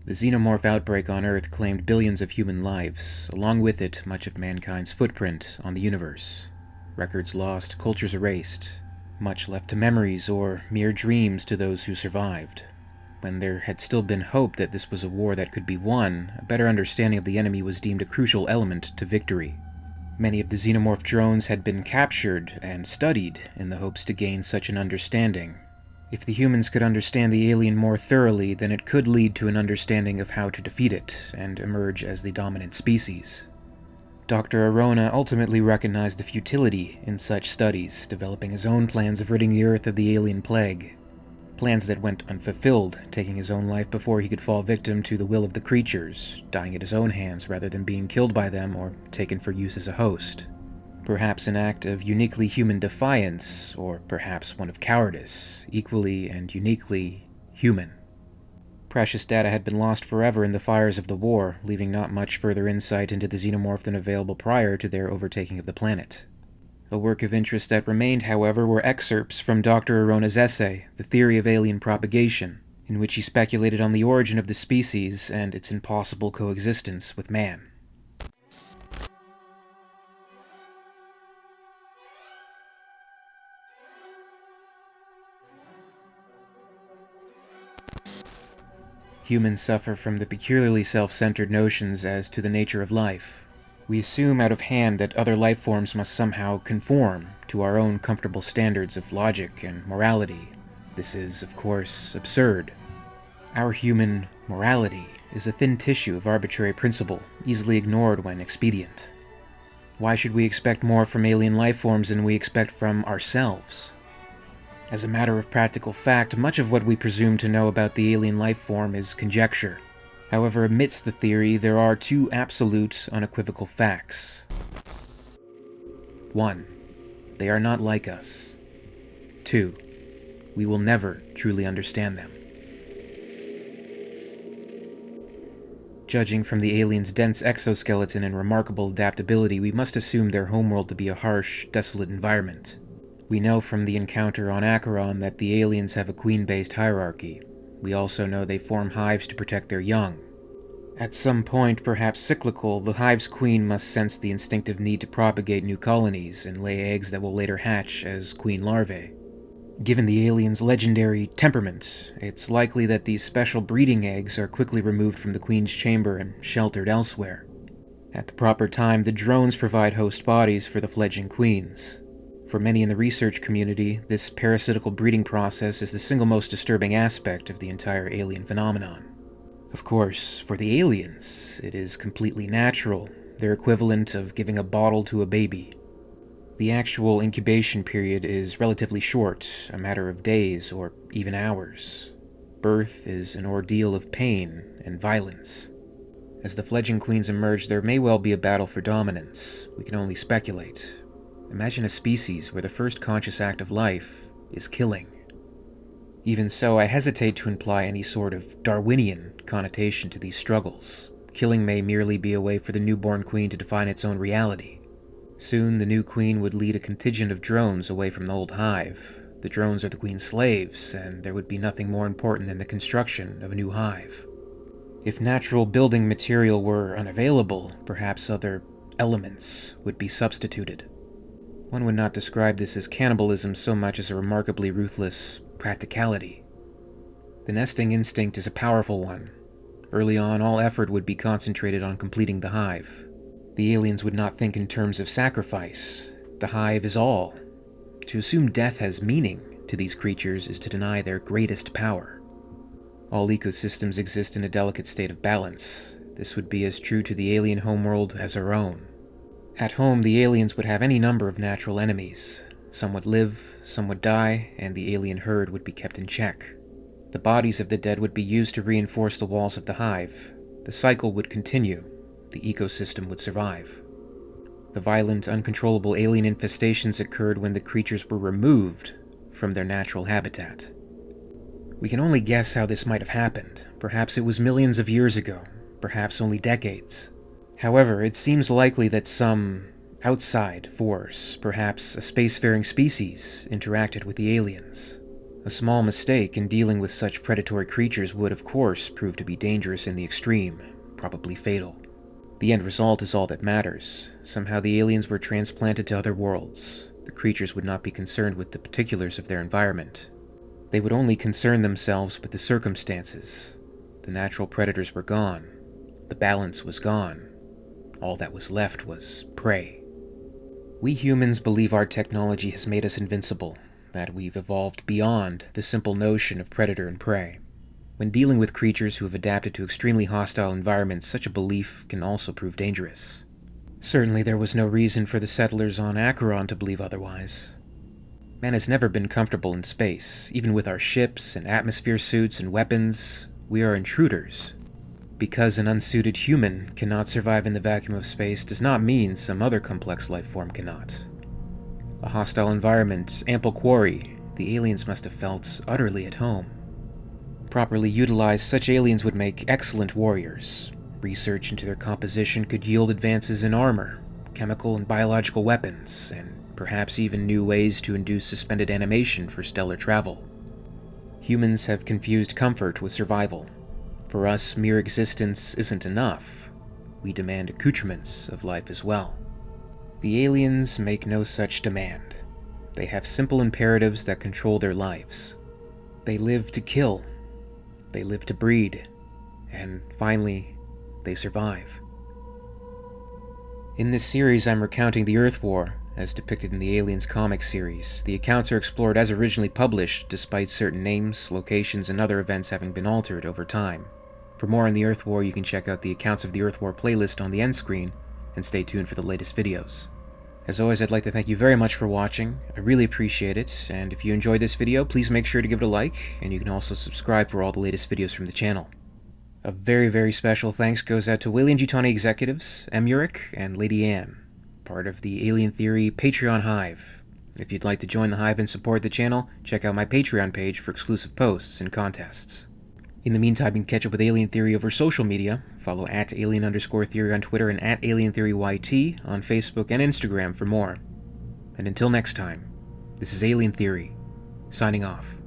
The Xenomorph Outbreak on Earth claimed billions of human lives, along with it much of mankind's footprint on the universe. Records lost, cultures erased, much left to memories or mere dreams to those who survived. When there had still been hope that this was a war that could be won, a better understanding of the enemy was deemed a crucial element to victory. Many of the xenomorph drones had been captured and studied in the hopes to gain such an understanding. If the humans could understand the alien more thoroughly, then it could lead to an understanding of how to defeat it and emerge as the dominant species. Dr. Orona ultimately recognized the futility in such studies, developing his own plans of ridding the Earth of the alien plague. Plans that went unfulfilled, taking his own life before he could fall victim to the will of the creatures, dying at his own hands rather than being killed by them or taken for use as a host. Perhaps an act of uniquely human defiance, or perhaps one of cowardice, equally and uniquely human. Precious data had been lost forever in the fires of the war, leaving not much further insight into the xenomorph than available prior to their overtaking of the planet. A work of interest that remained, however, were excerpts from Dr. Orona's essay, The Theory of Alien Propagation, in which he speculated on the origin of the species and its impossible coexistence with man. Humans suffer from the peculiarly self-centered notions as to the nature of life. We assume out of hand that other life forms must somehow conform to our own comfortable standards of logic and morality. This is, of course, absurd. Our human morality is a thin tissue of arbitrary principle, easily ignored when expedient. Why should we expect more from alien life forms than we expect from ourselves? As a matter of practical fact, much of what we presume to know about the alien life form is conjecture. However, amidst the theory, there are two absolute, unequivocal facts. 1. They are not like us. 2. We will never truly understand them. Judging from the aliens' dense exoskeleton and remarkable adaptability, we must assume their homeworld to be a harsh, desolate environment. We know from the encounter on Acheron that the aliens have a queen-based hierarchy. We also know they form hives to protect their young. At some point, perhaps cyclical, the hive's queen must sense the instinctive need to propagate new colonies and lay eggs that will later hatch as queen larvae. Given the aliens' legendary temperament, it's likely that these special breeding eggs are quickly removed from the queen's chamber and sheltered elsewhere. At the proper time, the drones provide host bodies for the fledgling queens. For many in the research community, this parasitical breeding process is the single most disturbing aspect of the entire alien phenomenon. Of course, for the aliens, it is completely natural, their equivalent of giving a bottle to a baby. The actual incubation period is relatively short, a matter of days or even hours. Birth is an ordeal of pain and violence. As the fledgling queens emerge, there may well be a battle for dominance. We can only speculate. Imagine a species where the first conscious act of life is killing. Even so, I hesitate to imply any sort of Darwinian connotation to these struggles. Killing may merely be a way for the newborn queen to define its own reality. Soon, the new queen would lead a contingent of drones away from the old hive. The drones are the queen's slaves, and there would be nothing more important than the construction of a new hive. If natural building material were unavailable, perhaps other elements would be substituted. One would not describe this as cannibalism so much as a remarkably ruthless practicality. The nesting instinct is a powerful one. Early on, all effort would be concentrated on completing the hive. The aliens would not think in terms of sacrifice. The hive is all. To assume death has meaning to these creatures is to deny their greatest power. All ecosystems exist in a delicate state of balance. This would be as true to the alien homeworld as our own. At home, the aliens would have any number of natural enemies. Some would live, some would die, and the alien herd would be kept in check. The bodies of the dead would be used to reinforce the walls of the hive. The cycle would continue. The ecosystem would survive. The violent, uncontrollable alien infestations occurred when the creatures were removed from their natural habitat. We can only guess how this might have happened. Perhaps it was millions of years ago, perhaps only decades. However, it seems likely that some outside force, perhaps a spacefaring species, interacted with the aliens. A small mistake in dealing with such predatory creatures would, of course, prove to be dangerous in the extreme, probably fatal. The end result is all that matters. Somehow the aliens were transplanted to other worlds. The creatures would not be concerned with the particulars of their environment. They would only concern themselves with the circumstances. The natural predators were gone. The balance was gone. All that was left was prey. We humans believe our technology has made us invincible, that we've evolved beyond the simple notion of predator and prey. When dealing with creatures who have adapted to extremely hostile environments, such a belief can also prove dangerous. Certainly there was no reason for the settlers on Acheron to believe otherwise. Man has never been comfortable in space. Even with our ships and atmosphere suits and weapons, we are intruders. Because an unsuited human cannot survive in the vacuum of space does not mean some other complex life form cannot. A hostile environment, ample quarry, the aliens must have felt utterly at home. Properly utilized, such aliens would make excellent warriors. Research into their composition could yield advances in armor, chemical and biological weapons, and perhaps even new ways to induce suspended animation for stellar travel. Humans have confused comfort with survival. For us, mere existence isn't enough. We demand accoutrements of life as well. The aliens make no such demand. They have simple imperatives that control their lives. They live to kill. They live to breed. And finally, they survive. In this series, I'm recounting the Earth War, as depicted in the Aliens comic series. The accounts are explored as originally published, despite certain names, locations, and other events having been altered over time. For more on the Earth War, you can check out the Accounts of the Earth War playlist on the end screen, and stay tuned for the latest videos. As always, I'd like to thank you very much for watching. I really appreciate it, and if you enjoyed this video, please make sure to give it a like, and you can also subscribe for all the latest videos from the channel. A very, very special thanks goes out to WEYLAND YUTANI executives, EmYarUk and Lady Anne, part of the Alien Theory Patreon Hive. If you'd like to join the Hive and support the channel, check out my Patreon page for exclusive posts and contests. In the meantime, you can catch up with Alien Theory over social media. Follow @alien_theory on Twitter and @alientheoryyt on Facebook and Instagram for more. And until next time, this is Alien Theory, signing off.